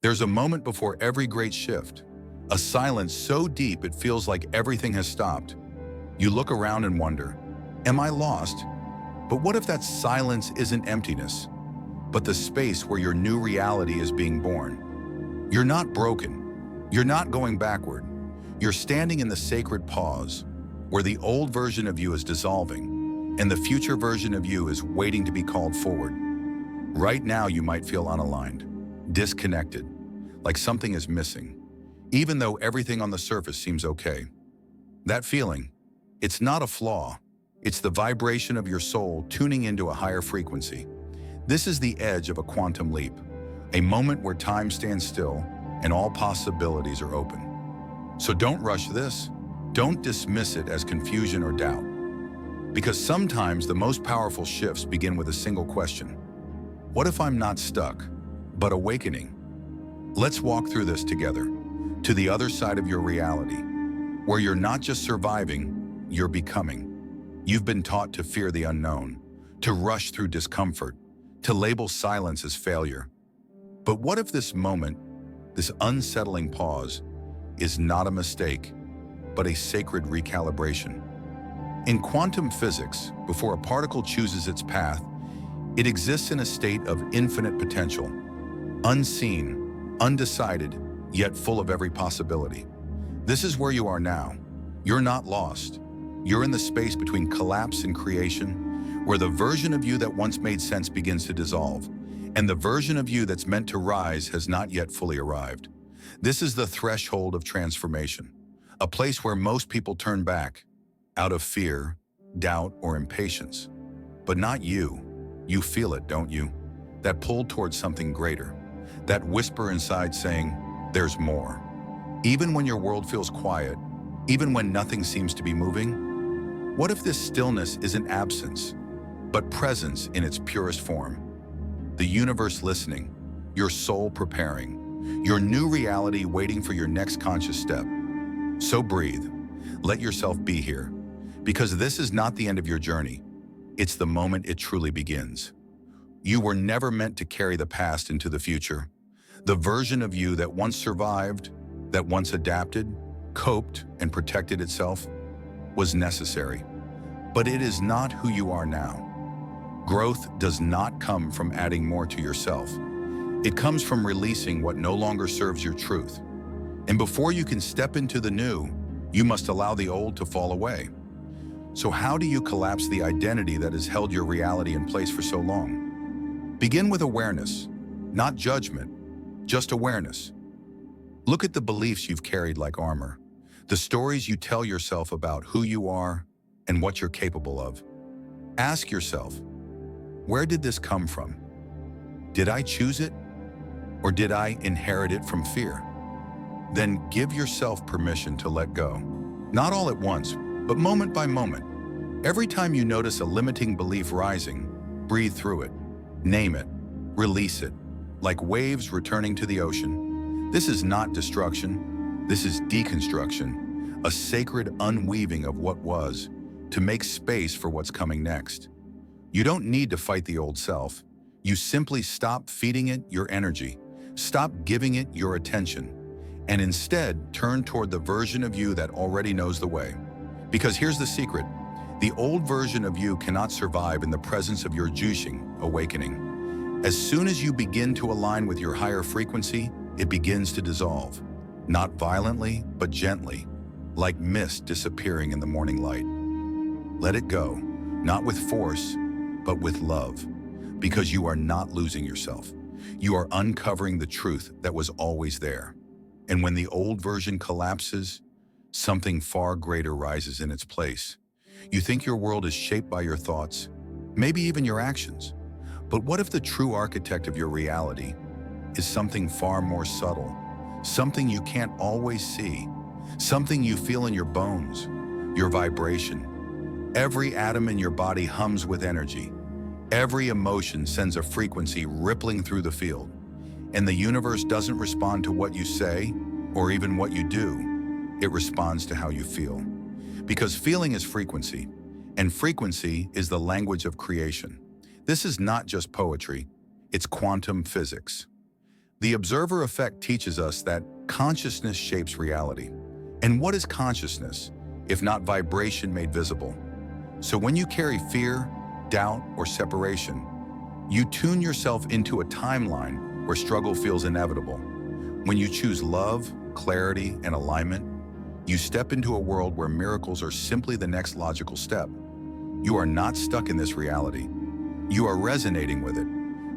There's a moment before every great shift, a silence so deep it feels like everything has stopped. You look around and wonder, am I lost? But what if that silence isn't emptiness, but the space where your new reality is being born? You're not broken. You're not going backward. You're standing in the sacred pause, where the old version of you is dissolving, and the future version of you is waiting to be called forward. Right now you might feel unaligned, disconnected, like something is missing, even though everything on the surface seems okay. That feeling, it's not a flaw. It's the vibration of your soul tuning into a higher frequency. This is the edge of a quantum leap, a moment where time stands still and all possibilities are open. So don't rush this. Don't dismiss it as confusion or doubt. Because sometimes the most powerful shifts begin with a single question. What if I'm not stuck, but awakening? Let's walk through this together, to the other side of your reality, where you're not just surviving, you're becoming. You've been taught to fear the unknown, to rush through discomfort, to label silence as failure. But what if this moment, this unsettling pause, is not a mistake, but a sacred recalibration? In quantum physics, before a particle chooses its path, it exists in a state of infinite potential, unseen, undecided, yet full of every possibility. This is where you are now. You're not lost. You're in the space between collapse and creation, where the version of you that once made sense begins to dissolve, and the version of you that's meant to rise has not yet fully arrived. This is the threshold of transformation, a place where most people turn back, out of fear, doubt, or impatience. But not you. You feel it, don't you? That pull towards something greater. That whisper inside saying, there's more. Even when your world feels quiet, even when nothing seems to be moving, what if this stillness isn't absence, but presence in its purest form? The universe listening, your soul preparing, your new reality waiting for your next conscious step. So breathe. Let yourself be here. Because this is not the end of your journey. It's the moment it truly begins. You were never meant to carry the past into the future. The version of you that once survived, that once adapted, coped, and protected itself, was necessary. But it is not who you are now. Growth does not come from adding more to yourself. It comes from releasing what no longer serves your truth. And before you can step into the new, you must allow the old to fall away. So how do you collapse the identity that has held your reality in place for so long? Begin with awareness, not judgment, just awareness. Look at the beliefs you've carried like armor, the stories you tell yourself about who you are and what you're capable of. Ask yourself, where did this come from? Did I choose it? Or did I inherit it from fear? Then give yourself permission to let go. Not all at once, but moment by moment. Every time you notice a limiting belief rising, breathe through it, name it, release it, like waves returning to the ocean. This is not destruction. This is deconstruction, a sacred unweaving of what was, to make space for what's coming next. You don't need to fight the old self. You simply stop feeding it your energy, stop giving it your attention, and instead turn toward the version of you that already knows the way. Because here's the secret, the old version of you cannot survive in the presence of your juicing awakening. As soon as you begin to align with your higher frequency, it begins to dissolve. Not violently, but gently, like mist disappearing in the morning light. Let it go, not with force, but with love, because you are not losing yourself. You are uncovering the truth that was always there. And when the old version collapses, something far greater rises in its place. You think your world is shaped by your thoughts, maybe even your actions. But what if the true architect of your reality is something far more subtle, something you can't always see, something you feel in your bones, your vibration? Every atom in your body hums with energy. Every emotion sends a frequency rippling through the field. And the universe doesn't respond to what you say or even what you do. It responds to how you feel. Because feeling is frequency, and frequency is the language of creation. This is not just poetry, it's quantum physics. The observer effect teaches us that consciousness shapes reality. And what is consciousness, if not vibration made visible? So when you carry fear, doubt, or separation, you tune yourself into a timeline where struggle feels inevitable. When you choose love, clarity, and alignment, you step into a world where miracles are simply the next logical step. You are not stuck in this reality. You are resonating with it,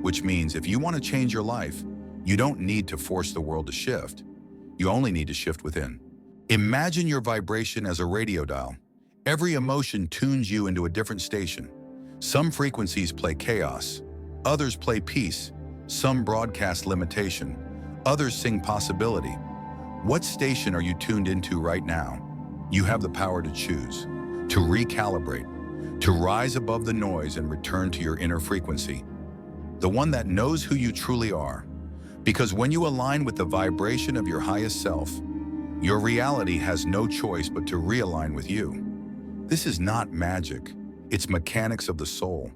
which means if you want to change your life, you don't need to force the world to shift. You only need to shift within. Imagine your vibration as a radio dial. Every emotion tunes you into a different station. Some frequencies play chaos, others play peace, some broadcast limitation, others sing possibility. What station are you tuned into right now? You have the power to choose, to recalibrate, to rise above the noise and return to your inner frequency, the one that knows who you truly are. Because when you align with the vibration of your highest self, your reality has no choice but to realign with you. This is not magic, it's mechanics of the soul.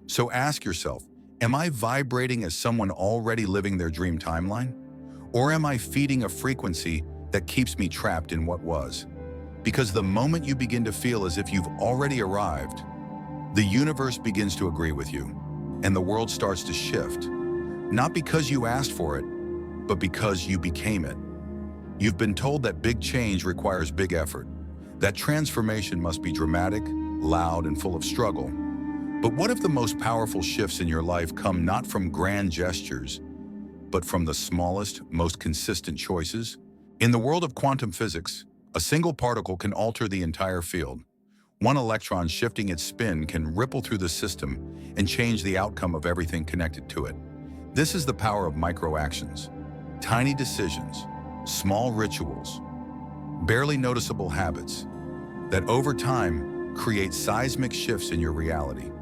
So ask yourself, am I vibrating as someone already living their dream timeline? Or am I feeding a frequency that keeps me trapped in what was? Because the moment you begin to feel as if you've already arrived, the universe begins to agree with you, and the world starts to shift. Not because you asked for it, but because you became it. You've been told that big change requires big effort, that transformation must be dramatic, loud, and full of struggle. But what if the most powerful shifts in your life come not from grand gestures, but from the smallest, most consistent choices? In the world of quantum physics, a single particle can alter the entire field. One electron shifting its spin can ripple through the system and change the outcome of everything connected to it. This is the power of micro-actions. Tiny decisions, small rituals, barely noticeable habits that over time create seismic shifts in your reality.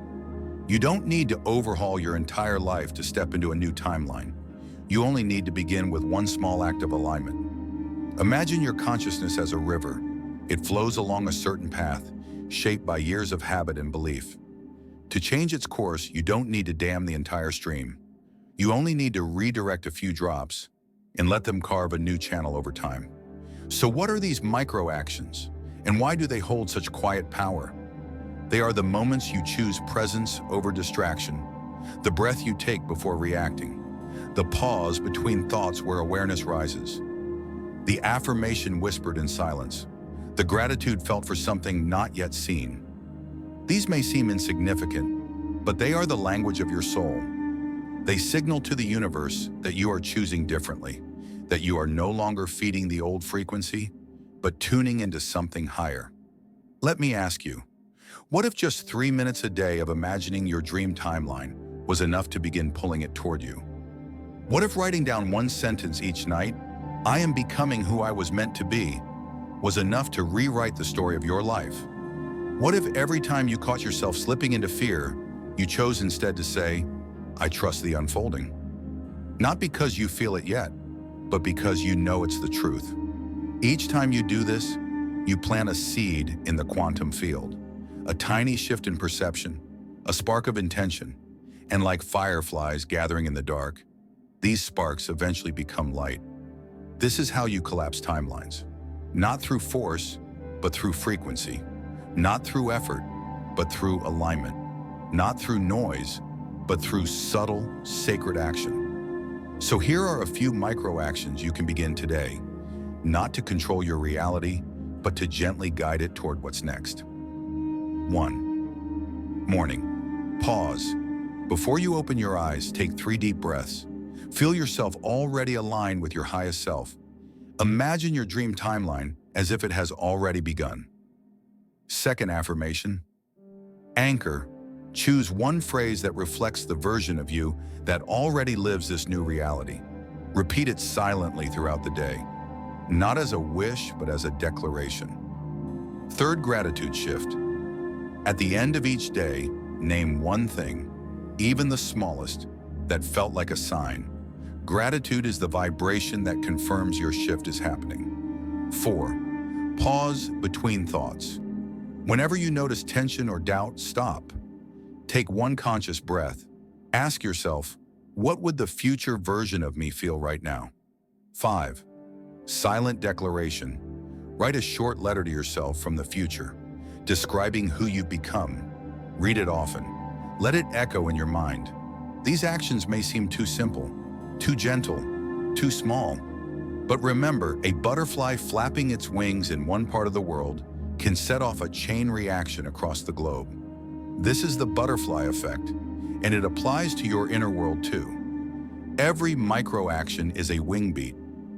You don't need to overhaul your entire life to step into a new timeline. You only need to begin with one small act of alignment. Imagine your consciousness as a river. It flows along a certain path, shaped by years of habit and belief. To change its course, you don't need to dam the entire stream. You only need to redirect a few drops and let them carve a new channel over time. So what are these micro-actions, and why do they hold such quiet power? They are the moments you choose presence over distraction, the breath you take before reacting, the pause between thoughts where awareness rises, the affirmation whispered in silence, the gratitude felt for something not yet seen. These may seem insignificant, but they are the language of your soul. They signal to the universe that you are choosing differently, that you are no longer feeding the old frequency, but tuning into something higher. Let me ask you, what if just 3 minutes a day of imagining your dream timeline was enough to begin pulling it toward you? What if writing down one sentence each night, "I am becoming who I was meant to be," was enough to rewrite the story of your life? What if every time you caught yourself slipping into fear, you chose instead to say, "I trust the unfolding"? Not because you feel it yet, but because you know it's the truth. Each time you do this, you plant a seed in the quantum field, a tiny shift in perception, a spark of intention, and like fireflies gathering in the dark, these sparks eventually become light. This is how you collapse timelines. Not through force, but through frequency. Not through effort, but through alignment. Not through noise, but through subtle, sacred action. So here are a few micro-actions you can begin today, not to control your reality, but to gently guide it toward what's next. 1. Morning. Pause. Before you open your eyes, take 3 deep breaths. Feel yourself already aligned with your highest self. Imagine your dream timeline as if it has already begun. Second affirmation. Anchor. Choose one phrase that reflects the version of you that already lives this new reality. Repeat it silently throughout the day, not as a wish, but as a declaration. Third gratitude shift. At the end of each day, name one thing, even the smallest, that felt like a sign. Gratitude is the vibration that confirms your shift is happening. 4. Pause between thoughts. Whenever you notice tension or doubt, stop. Take one conscious breath. Ask yourself, What would the future version of me feel right now? 5. Silent declaration. Write a short letter to yourself from the future, describing who you've become. Read it often. Let it echo in your mind. These actions may seem too simple, too gentle, too small. But remember, a butterfly flapping its wings in one part of the world can set off a chain reaction across the globe. This is the butterfly effect, and it applies to your inner world too. Every micro-action is a wing beat,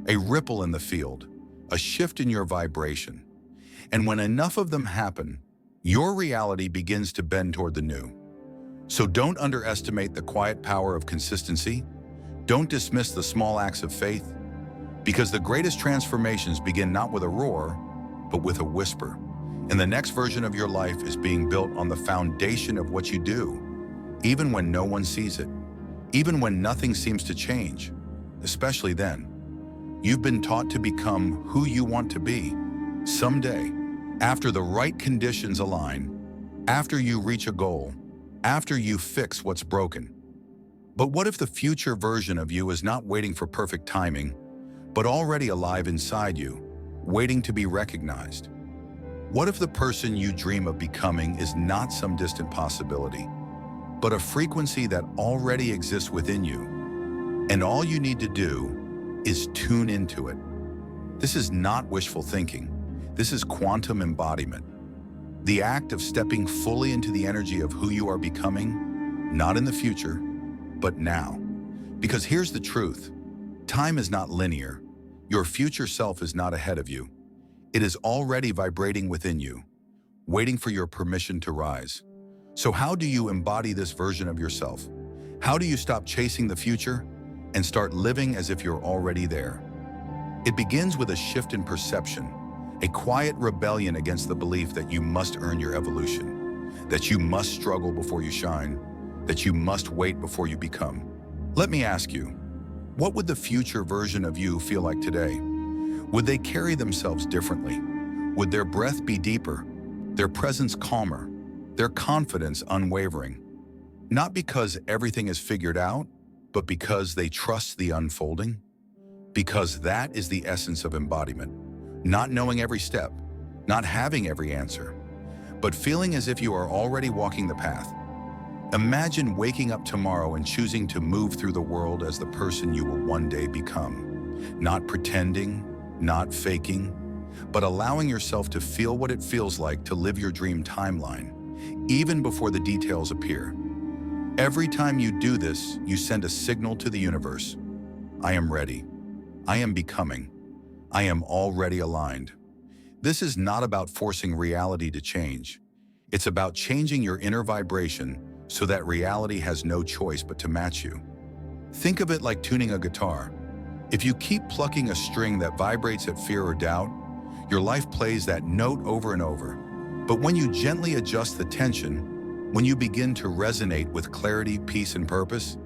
a ripple in the field, a shift in your vibration. And when enough of them happen, your reality begins to bend toward the new. So don't underestimate the quiet power of consistency. Don't dismiss the small acts of faith, because the greatest transformations begin not with a roar, but with a whisper. And the next version of your life is being built on the foundation of what you do, even when no one sees it, even when nothing seems to change, especially then. You've been taught to become who you want to be someday, after the right conditions align, after you reach a goal, after you fix what's broken. But what if the future version of you is not waiting for perfect timing, but already alive inside you, waiting to be recognized? What if the person you dream of becoming is not some distant possibility, but a frequency that already exists within you, and all you need to do is tune into it? This is not wishful thinking. This is quantum embodiment. The act of stepping fully into the energy of who you are becoming, not in the future, but now. Because here's the truth. Time is not linear. Your future self is not ahead of you. It is already vibrating within you, waiting for your permission to rise. So how do you embody this version of yourself? How do you stop chasing the future and start living as if you're already there? It begins with a shift in perception, a quiet rebellion against the belief that you must earn your evolution, that you must struggle before you shine, that you must wait before you become. Let me ask you, what would the future version of you feel like today? Would they carry themselves differently? Would their breath be deeper, their presence calmer, their confidence unwavering? Not because everything is figured out, but because they trust the unfolding? Because that is the essence of embodiment. Not knowing every step, not having every answer, but feeling as if you are already walking the path. Imagine waking up tomorrow and choosing to move through the world as the person you will one day become. Not pretending, not faking, but allowing yourself to feel what it feels like to live your dream timeline, even before the details appear. Every time you do this, you send a signal to the universe. I am ready. I am becoming. I am already aligned. This is not about forcing reality to change. It's about changing your inner vibration so that reality has no choice but to match you. Think of it like tuning a guitar. If you keep plucking a string that vibrates at fear or doubt, your life plays that note over and over. But when you gently adjust the tension, when you begin to resonate with clarity, peace, and purpose,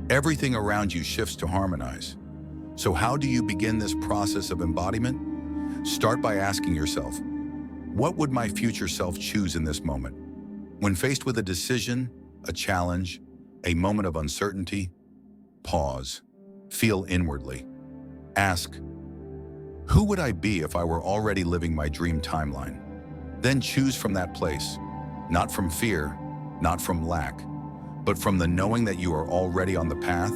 everything around you shifts to harmonize. So how do you begin this process of embodiment? Start by asking yourself, what would my future self choose in this moment? When faced with a decision, a challenge, a moment of uncertainty, pause, feel inwardly. Ask, who would I be if I were already living my dream timeline? Then choose from that place, not from fear, not from lack, but from the knowing that you are already on the path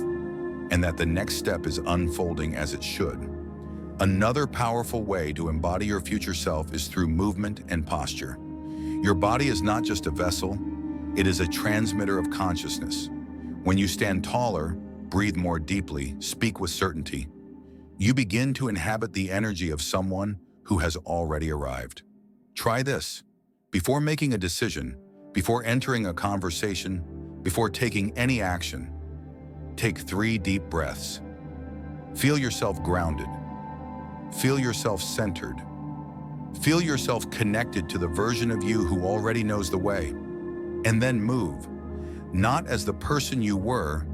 and that the next step is unfolding as it should. Another powerful way to embody your future self is through movement and posture. Your body is not just a vessel, it is a transmitter of consciousness. When you stand taller, breathe more deeply, speak with certainty, you begin to inhabit the energy of someone who has already arrived. Try this. Before making a decision, before entering a conversation, before taking any action, take 3 deep breaths. Feel yourself grounded. Feel yourself centered. Feel yourself connected to the version of you who already knows the way. And then move, not as the person you were,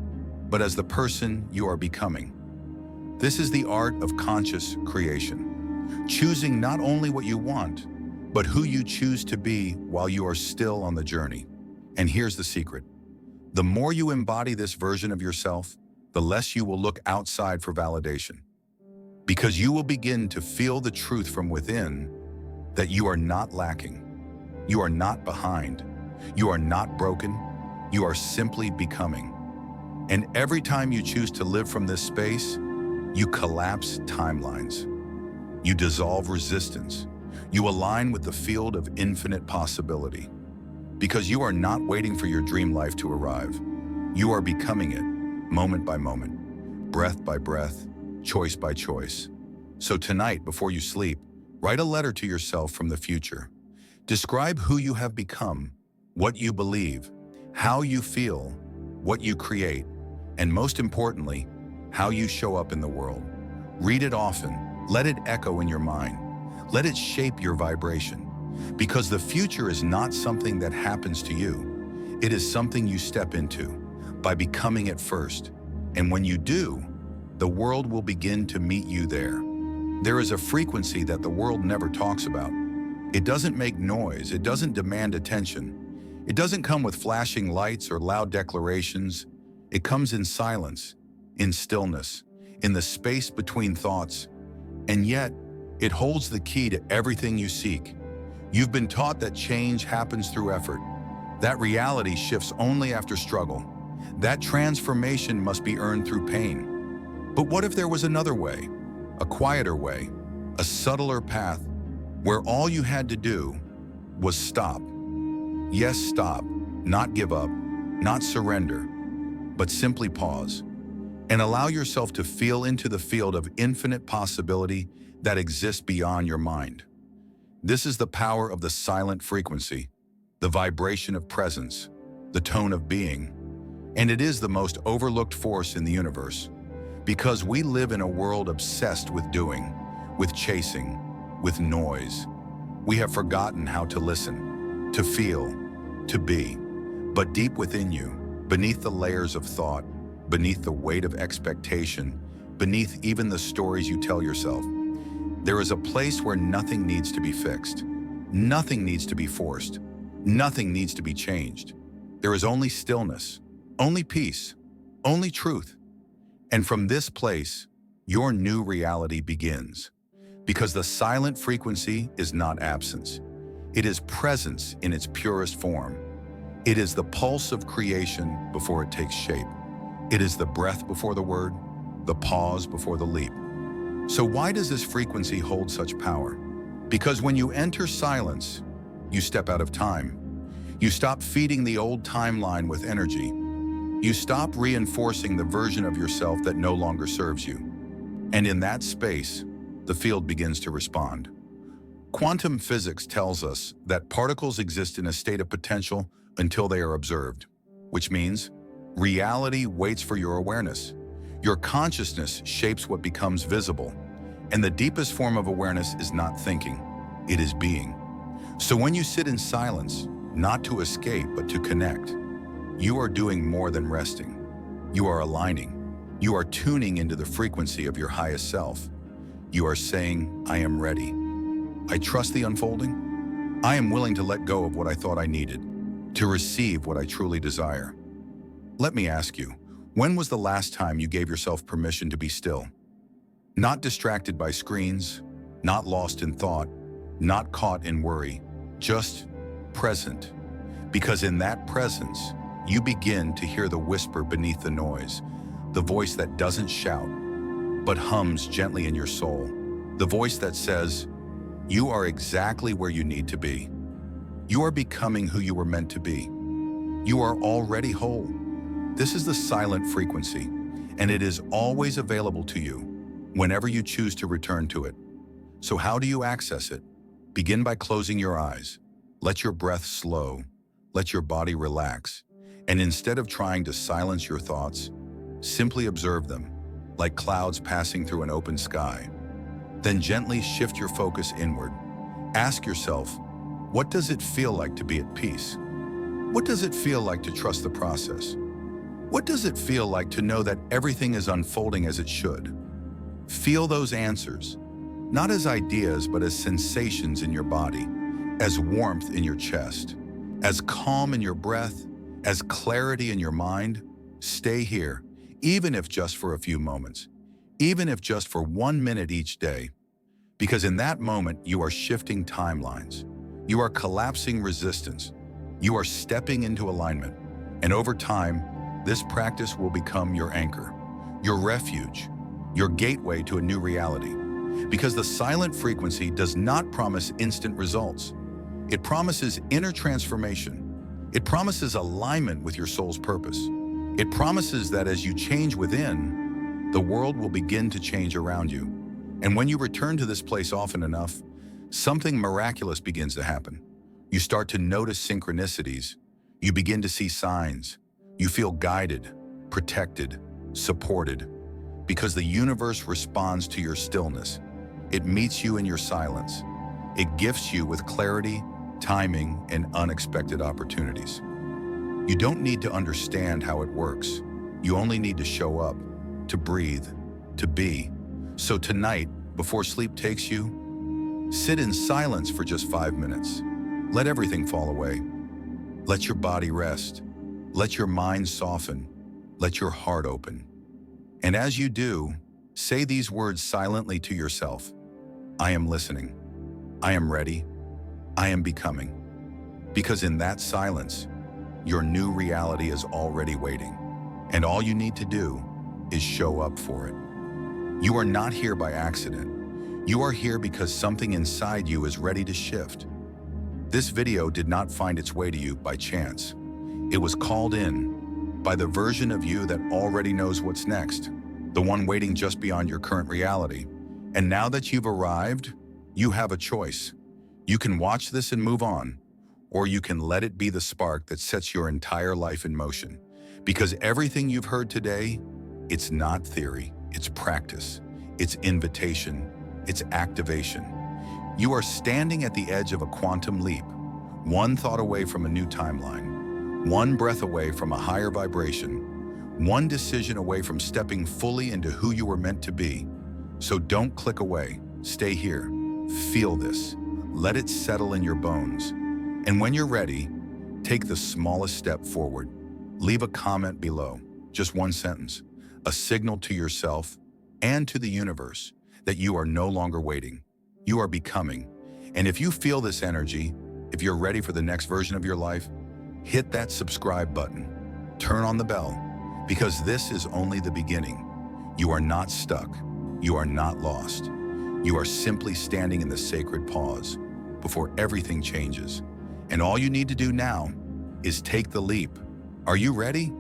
but as the person you are becoming. This is the art of conscious creation, choosing not only what you want, but who you choose to be while you are still on the journey. And here's the secret. The more you embody this version of yourself, the less you will look outside for validation. Because you will begin to feel the truth from within that you are not lacking, you are not behind, you are not broken, you are simply becoming. And every time you choose to live from this space, you collapse timelines. You dissolve resistance. You align with the field of infinite possibility. Because you are not waiting for your dream life to arrive. You are becoming it, moment by moment, breath by breath, choice by choice. So tonight, before you sleep, write a letter to yourself from the future. Describe who you have become, what you believe, how you feel, what you create, and most importantly, how you show up in the world. Read it often. Let it echo in your mind. Let it shape your vibration. Because the future is not something that happens to you. It is something you step into by becoming it first. And when you do, the world will begin to meet you there. There is a frequency that the world never talks about. It doesn't make noise. It doesn't demand attention. It doesn't come with flashing lights or loud declarations. It comes in silence, in stillness, in the space between thoughts. And yet, it holds the key to everything you seek. You've been taught that change happens through effort. That reality shifts only after struggle. That transformation must be earned through pain. But what if there was another way? A quieter way, a subtler path, where all you had to do was stop. Yes, stop, not give up, not surrender, but simply pause and allow yourself to feel into the field of infinite possibility that exists beyond your mind. This is the power of the silent frequency, the vibration of presence, the tone of being, and it is the most overlooked force in the universe. Because we live in a world obsessed with doing, with chasing, with noise. We have forgotten how to listen, to feel, to be. But deep within you, beneath the layers of thought, beneath the weight of expectation, beneath even the stories you tell yourself, there is a place where nothing needs to be fixed. Nothing needs to be forced. Nothing needs to be changed. There is only stillness, only peace, only truth. And from this place, your new reality begins. Because the silent frequency is not absence. It is presence in its purest form. It is the pulse of creation before it takes shape. It is the breath before the word, the pause before the leap. So why does this frequency hold such power? Because when you enter silence, you step out of time. You stop feeding the old timeline with energy. You stop reinforcing the version of yourself that no longer serves you. And in that space, the field begins to respond. Quantum physics tells us that particles exist in a state of potential until they are observed, which means reality waits for your awareness. Your consciousness shapes what becomes visible. And the deepest form of awareness is not thinking, it is being. So when you sit in silence, not to escape, but to connect, you are doing more than resting. You are aligning. You are tuning into the frequency of your highest self. You are saying, I am ready. I trust the unfolding. I am willing to let go of what I thought I needed, to receive what I truly desire. Let me ask you, when was the last time you gave yourself permission to be still? Not distracted by screens, not lost in thought, not caught in worry, just present. Because in that presence, you begin to hear the whisper beneath the noise, the voice that doesn't shout, but hums gently in your soul, the voice that says, you are exactly where you need to be. You are becoming who you were meant to be. You are already whole. This is the silent frequency, and it is always available to you whenever you choose to return to it. So how do you access it? Begin by closing your eyes. Let your breath slow. Let your body relax. And instead of trying to silence your thoughts, simply observe them, like clouds passing through an open sky. Then gently shift your focus inward. Ask yourself, what does it feel like to be at peace? What does it feel like to trust the process? What does it feel like to know that everything is unfolding as it should? Feel those answers, not as ideas, but as sensations in your body, as warmth in your chest, as calm in your breath, as clarity in your mind. Stay here. even if just for a few moments, even if just for 1 minute each day, because in that moment you are shifting timelines, you are collapsing resistance, you are stepping into alignment, and over time, this practice will become your anchor, your refuge, your gateway to a new reality. Because the silent frequency does not promise instant results. It promises inner transformation. It promises alignment with your soul's purpose. It promises that as you change within, the world will begin to change around you. And when you return to this place often enough, something miraculous begins to happen. You start to notice synchronicities. You begin to see signs. You feel guided, protected, supported, because the universe responds to your stillness. It meets you in your silence. It gifts you with clarity, timing, and unexpected opportunities. You don't need to understand how it works. You only need to show up, to breathe, to be. So tonight, before sleep takes you, sit in silence for just 5 minutes. Let everything fall away. Let your body rest. Let your mind soften. Let your heart open. And as you do, say these words silently to yourself. I am listening. I am ready. I am becoming. Because in that silence, your new reality is already waiting. And all you need to do is show up for it. You are not here by accident. You are here because something inside you is ready to shift. This video did not find its way to you by chance. It was called in by the version of you that already knows what's next, the one waiting just beyond your current reality. And now that you've arrived, you have a choice. You can watch this and move on, or you can let it be the spark that sets your entire life in motion. Because everything you've heard today, it's not theory, it's practice, it's invitation, it's activation. You are standing at the edge of a quantum leap, one thought away from a new timeline, one breath away from a higher vibration, one decision away from stepping fully into who you were meant to be. So don't click away, stay here, feel this, let it settle in your bones. And when you're ready, take the smallest step forward. Leave a comment below, just one sentence, a signal to yourself and to the universe that you are no longer waiting. You are becoming. And if you feel this energy, if you're ready for the next version of your life, hit that subscribe button, turn on the bell, because this is only the beginning. You are not stuck. You are not lost. You are simply standing in the sacred pause before everything changes. And all you need to do now is take the leap. Are you ready?